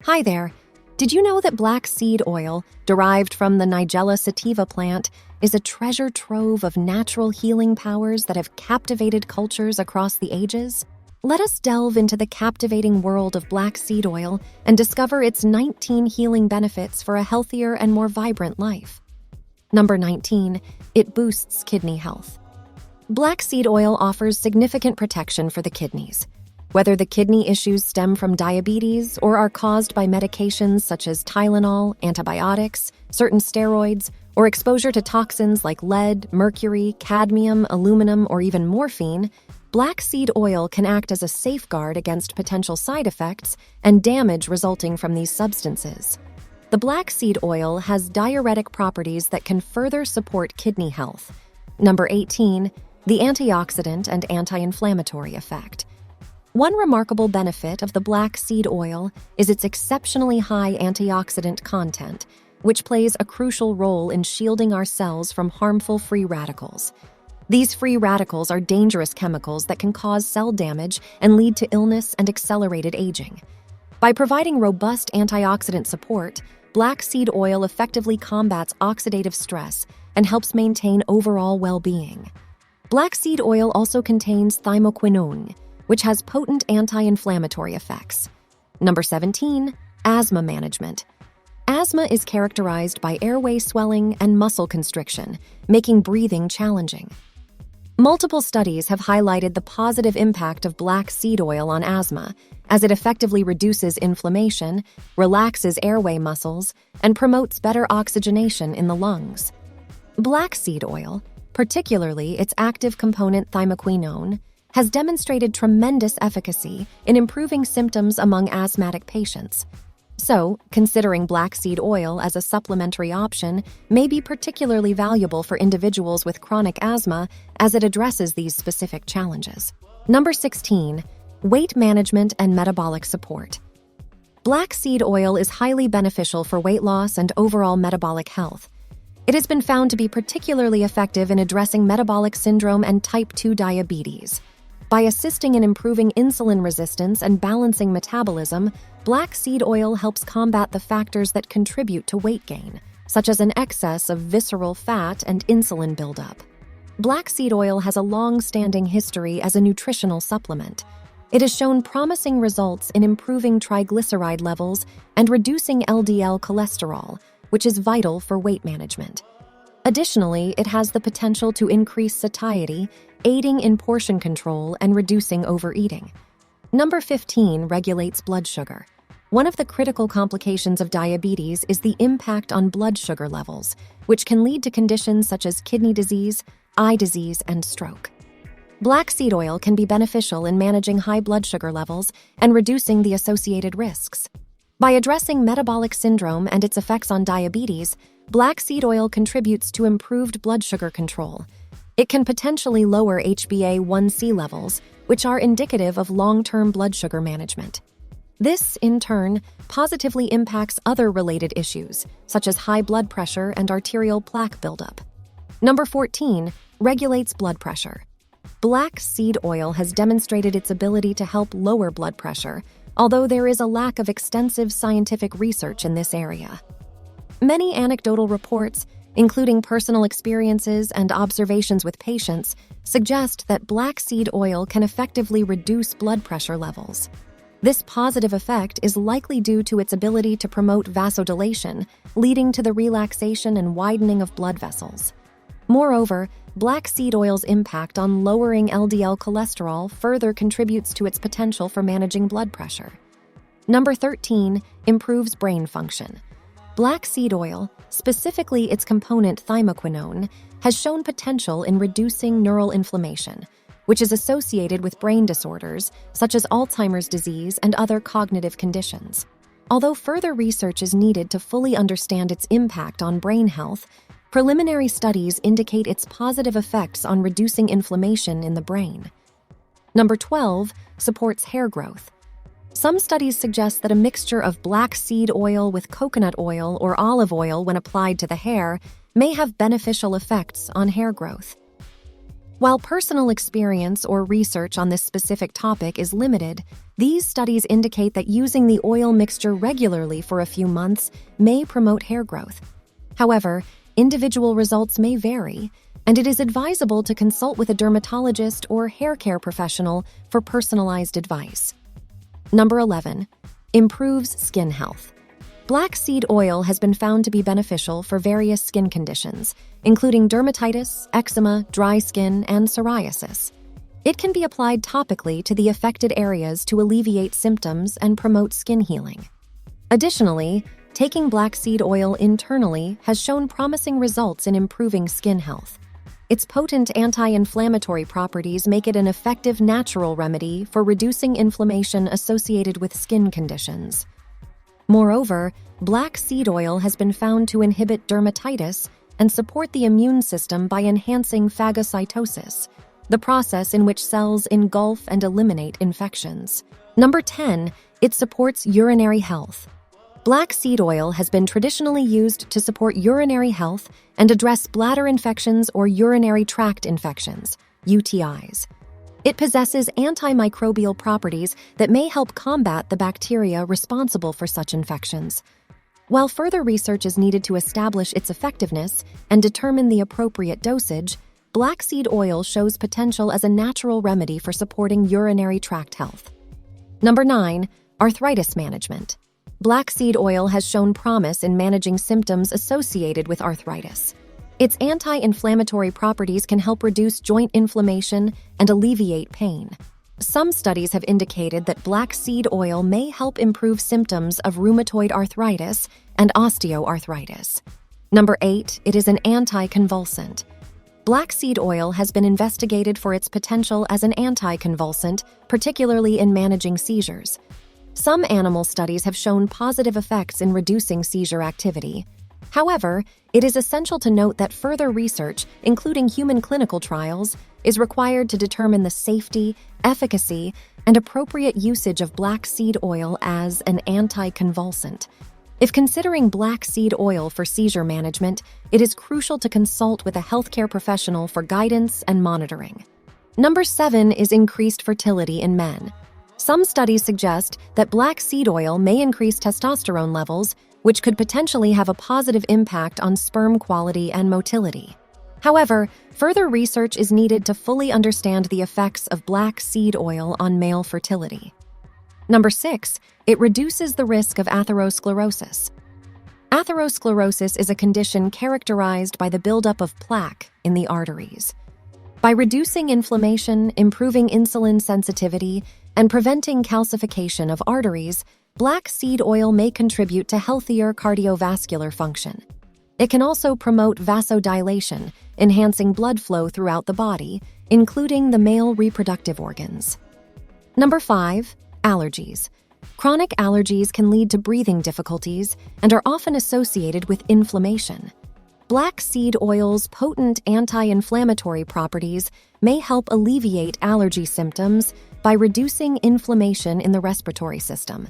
Hi there. Did you know that black seed oil, derived from the Nigella sativa plant, is a treasure trove of natural healing powers that have captivated cultures across the ages? Let us delve into the captivating world of black seed oil and discover its 19 healing benefits for a healthier and more vibrant life. Number 19, it boosts kidney health. Black seed oil offers significant protection for the kidneys. Whether the kidney issues stem from diabetes or are caused by medications such as Tylenol, antibiotics, certain steroids, or exposure to toxins like lead, mercury, cadmium, aluminum, or even morphine, black seed oil can act as a safeguard against potential side effects and damage resulting from these substances. The black seed oil has diuretic properties that can further support kidney health. Number 18, the antioxidant and anti-inflammatory effect. One remarkable benefit of the black seed oil is its exceptionally high antioxidant content, which plays a crucial role in shielding our cells from harmful free radicals. These free radicals are dangerous chemicals that can cause cell damage and lead to illness and accelerated aging. By providing robust antioxidant support, black seed oil effectively combats oxidative stress and helps maintain overall well-being. Black seed oil also contains thymoquinone, which has potent anti-inflammatory effects. Number 17, asthma management. Asthma is characterized by airway swelling and muscle constriction, making breathing challenging. Multiple studies have highlighted the positive impact of black seed oil on asthma, as it effectively reduces inflammation, relaxes airway muscles, and promotes better oxygenation in the lungs. Black seed oil, particularly its active component thymoquinone, has demonstrated tremendous efficacy in improving symptoms among asthmatic patients. So, considering black seed oil as a supplementary option may be particularly valuable for individuals with chronic asthma as it addresses these specific challenges. Number 16, weight management and metabolic support. Black seed oil is highly beneficial for weight loss and overall metabolic health. It has been found to be particularly effective in addressing metabolic syndrome and type 2 diabetes. By assisting in improving insulin resistance and balancing metabolism, black seed oil helps combat the factors that contribute to weight gain, such as an excess of visceral fat and insulin buildup. Black seed oil has a long-standing history as a nutritional supplement. It has shown promising results in improving triglyceride levels and reducing LDL cholesterol, which is vital for weight management. Additionally, it has the potential to increase satiety, aiding in portion control and reducing overeating. Number 15 regulates blood sugar. One of the critical complications of diabetes is the impact on blood sugar levels, which can lead to conditions such as kidney disease, eye disease, and stroke. Black seed oil can be beneficial in managing high blood sugar levels and reducing the associated risks. By addressing metabolic syndrome and its effects on diabetes, black seed oil contributes to improved blood sugar control. It can potentially lower HbA1c levels, which are indicative of long-term blood sugar management. This, in turn, positively impacts other related issues, such as high blood pressure and arterial plaque buildup. Number 14 regulates blood pressure. Black seed oil has demonstrated its ability to help lower blood pressure, although there is a lack of extensive scientific research in this area. Many anecdotal reports, including personal experiences and observations with patients, suggest that black seed oil can effectively reduce blood pressure levels. This positive effect is likely due to its ability to promote vasodilation, leading to the relaxation and widening of blood vessels. Moreover, black seed oil's impact on lowering LDL cholesterol further contributes to its potential for managing blood pressure. Number 13 improves brain function. Black seed oil, specifically its component thymoquinone, has shown potential in reducing neural inflammation, which is associated with brain disorders such as Alzheimer's disease and other cognitive conditions. Although further research is needed to fully understand its impact on brain health, preliminary studies indicate its positive effects on reducing inflammation in the brain. Number 12 supports hair growth. Some studies suggest that a mixture of black seed oil with coconut oil or olive oil when applied to the hair may have beneficial effects on hair growth. While personal experience or research on this specific topic is limited, these studies indicate that using the oil mixture regularly for a few months may promote hair growth. However, individual results may vary, and it is advisable to consult with a dermatologist or hair care professional for personalized advice. Number 11. Improves skin health. Black seed oil has been found to be beneficial for various skin conditions, including dermatitis, eczema, dry skin, and psoriasis. It can be applied topically to the affected areas to alleviate symptoms and promote skin healing. Additionally, taking black seed oil internally has shown promising results in improving skin health. Its potent anti-inflammatory properties make it an effective natural remedy for reducing inflammation associated with skin conditions. Moreover, black seed oil has been found to inhibit dermatitis and support the immune system by enhancing phagocytosis, the process in which cells engulf and eliminate infections. Number 10, it supports urinary health. Black seed oil has been traditionally used to support urinary health and address bladder infections or urinary tract infections, UTIs. It possesses antimicrobial properties that may help combat the bacteria responsible for such infections. While further research is needed to establish its effectiveness and determine the appropriate dosage, black seed oil shows potential as a natural remedy for supporting urinary tract health. Number 9, arthritis management. Black seed oil has shown promise in managing symptoms associated with arthritis. Its anti-inflammatory properties can help reduce joint inflammation and alleviate pain. Some studies have indicated that black seed oil may help improve symptoms of rheumatoid arthritis and osteoarthritis. Number 8, it is an anticonvulsant. Black seed oil has been investigated for its potential as an anticonvulsant, particularly in managing seizures. Some animal studies have shown positive effects in reducing seizure activity. However, it is essential to note that further research, including human clinical trials, is required to determine the safety, efficacy, and appropriate usage of black seed oil as an anticonvulsant. If considering black seed oil for seizure management, it is crucial to consult with a healthcare professional for guidance and monitoring. Number 7 is increased fertility in men. Some studies suggest that black seed oil may increase testosterone levels, which could potentially have a positive impact on sperm quality and motility. However, further research is needed to fully understand the effects of black seed oil on male fertility. Number 6, it reduces the risk of atherosclerosis. Atherosclerosis is a condition characterized by the buildup of plaque in the arteries. By reducing inflammation, improving insulin sensitivity, and preventing calcification of arteries, black seed oil may contribute to healthier cardiovascular function. It can also promote vasodilation, enhancing blood flow throughout the body, including the male reproductive organs. Number 5, allergies. Chronic allergies can lead to breathing difficulties and are often associated with inflammation. Black seed oil's potent anti-inflammatory properties may help alleviate allergy symptoms by reducing inflammation in the respiratory system.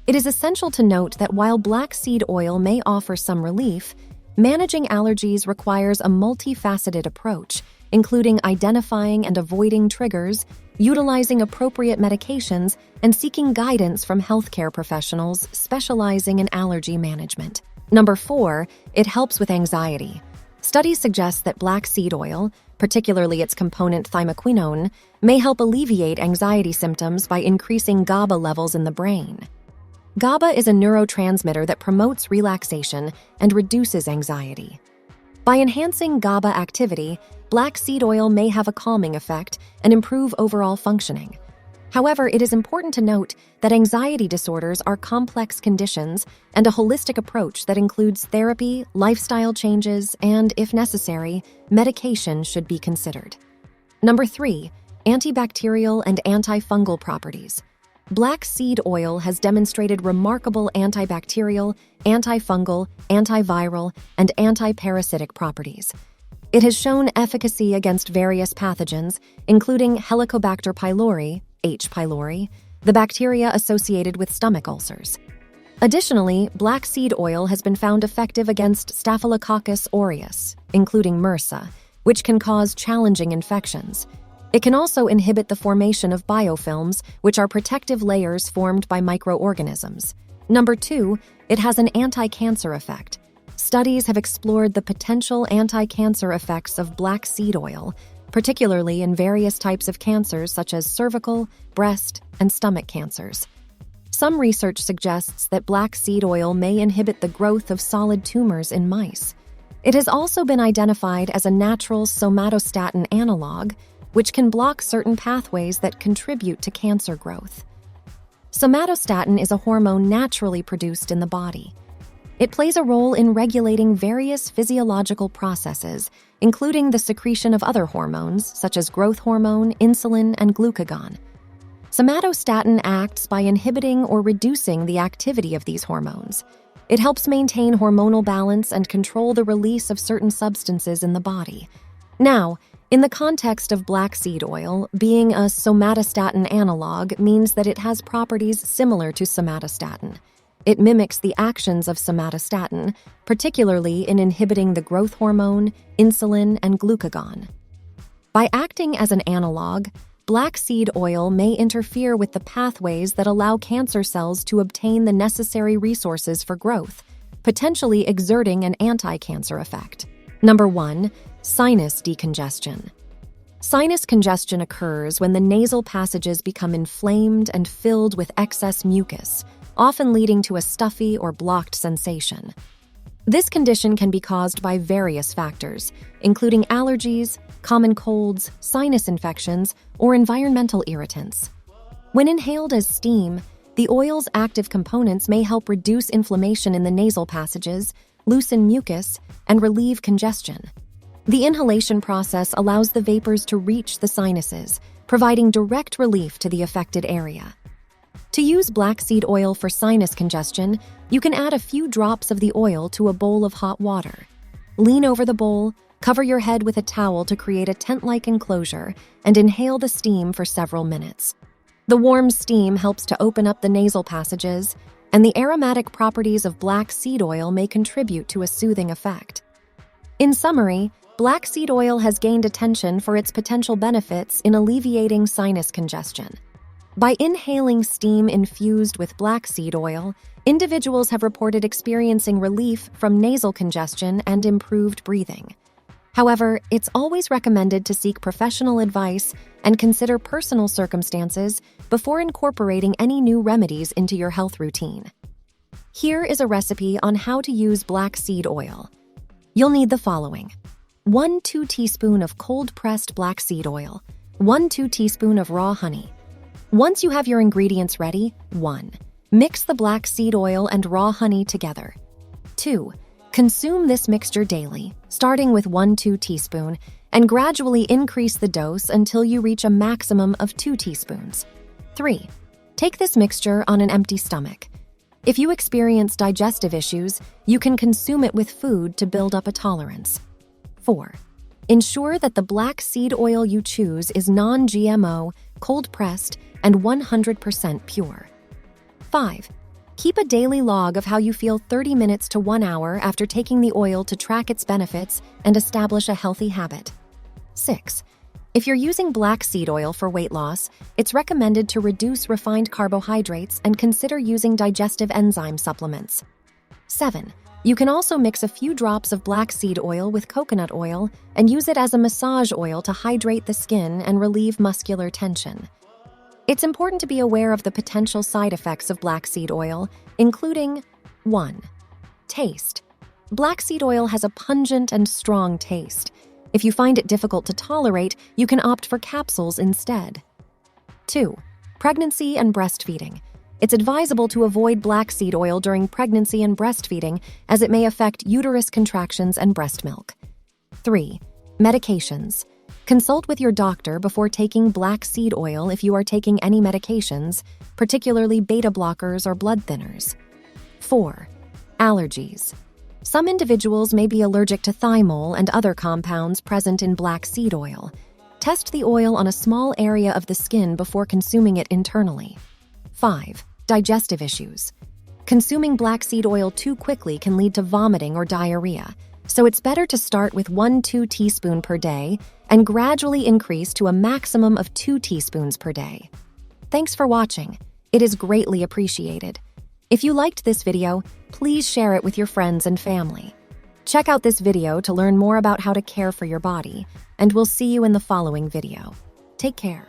It is essential to note that while black seed oil may offer some relief, managing allergies requires a multifaceted approach, including identifying and avoiding triggers, utilizing appropriate medications, and seeking guidance from healthcare professionals specializing in allergy management. Number 4, it helps with anxiety. Studies suggest that black seed oil, particularly its component thymoquinone, may help alleviate anxiety symptoms by increasing GABA levels in the brain. GABA is a neurotransmitter that promotes relaxation and reduces anxiety. By enhancing GABA activity, black seed oil may have a calming effect and improve overall functioning. However, it is important to note that anxiety disorders are complex conditions, and a holistic approach that includes therapy, lifestyle changes, and, if necessary, medication should be considered. Number 3, antibacterial and antifungal properties. Black seed oil has demonstrated remarkable antibacterial, antifungal, antiviral, and antiparasitic properties. It has shown efficacy against various pathogens, including Helicobacter pylori, H. pylori, the bacteria associated with stomach ulcers. Additionally, black seed oil has been found effective against Staphylococcus aureus, including MRSA, which can cause challenging infections. It can also inhibit the formation of biofilms, which are protective layers formed by microorganisms. Number 2, it has an anti-cancer effect. Studies have explored the potential anti-cancer effects of black seed oil, particularly in various types of cancers such as cervical, breast, and stomach cancers. Some research suggests that black seed oil may inhibit the growth of solid tumors in mice. It has also been identified as a natural somatostatin analog, which can block certain pathways that contribute to cancer growth. Somatostatin is a hormone naturally produced in the body. It plays a role in regulating various physiological processes, including the secretion of other hormones, such as growth hormone, insulin, and glucagon. Somatostatin acts by inhibiting or reducing the activity of these hormones. It helps maintain hormonal balance and control the release of certain substances in the body. Now, in the context of black seed oil, being a somatostatin analog means that it has properties similar to somatostatin. It mimics the actions of somatostatin, particularly in inhibiting the growth hormone, insulin, and glucagon. By acting as an analog, black seed oil may interfere with the pathways that allow cancer cells to obtain the necessary resources for growth, potentially exerting an anti-cancer effect. Number 1, sinus decongestion. Sinus congestion occurs when the nasal passages become inflamed and filled with excess mucus, often leading to a stuffy or blocked sensation. This condition can be caused by various factors, including allergies, common colds, sinus infections, or environmental irritants. When inhaled as steam, the oil's active components may help reduce inflammation in the nasal passages, loosen mucus, and relieve congestion. The inhalation process allows the vapors to reach the sinuses, providing direct relief to the affected area. To use black seed oil for sinus congestion, you can add a few drops of the oil to a bowl of hot water. Lean over the bowl, cover your head with a towel to create a tent-like enclosure, and inhale the steam for several minutes. The warm steam helps to open up the nasal passages, and the aromatic properties of black seed oil may contribute to a soothing effect. In summary, black seed oil has gained attention for its potential benefits in alleviating sinus congestion. By inhaling steam infused with black seed oil, individuals have reported experiencing relief from nasal congestion and improved breathing. However, it's always recommended to seek professional advice and consider personal circumstances before incorporating any new remedies into your health routine. Here is a recipe on how to use black seed oil. You'll need the following: 1-2 teaspoon of cold-pressed black seed oil, 1-2 teaspoon of raw honey. Once you have your ingredients ready, 1. Mix the black seed oil and raw honey together. 2. Consume this mixture daily, starting with 1-2 teaspoon, and gradually increase the dose until you reach a maximum of 2 teaspoons. 3. Take this mixture on an empty stomach. If you experience digestive issues, you can consume it with food to build up a tolerance. 4. Ensure that the black seed oil you choose is non-GMO, cold-pressed, and 100% pure. 5. Keep a daily log of how you feel 30 minutes to 1 hour after taking the oil to track its benefits and establish a healthy habit. 6. If you're using black seed oil for weight loss, it's recommended to reduce refined carbohydrates and consider using digestive enzyme supplements. 7. You can also mix a few drops of black seed oil with coconut oil and use it as a massage oil to hydrate the skin and relieve muscular tension. It's important to be aware of the potential side effects of black seed oil, including 1. Taste. Black seed oil has a pungent and strong taste. If you find it difficult to tolerate, you can opt for capsules instead. 2. Pregnancy and breastfeeding. It's advisable to avoid black seed oil during pregnancy and breastfeeding, as it may affect uterus contractions and breast milk. 3. Medications. Consult with your doctor before taking black seed oil if you are taking any medications, particularly beta blockers or blood thinners. 4. Allergies. Some individuals may be allergic to thymol and other compounds present in black seed oil. Test the oil on a small area of the skin before consuming it internally. 5. Digestive issues. Consuming black seed oil too quickly can lead to vomiting or diarrhea, So it's better to start with 1-2 teaspoons per day and gradually increase to a maximum of 2 teaspoons per day. Thanks for watching. It is greatly appreciated. If you liked this video, please share it with your friends and family. Check out this video to learn more about how to care for your body, and we'll see you in the following video. Take care.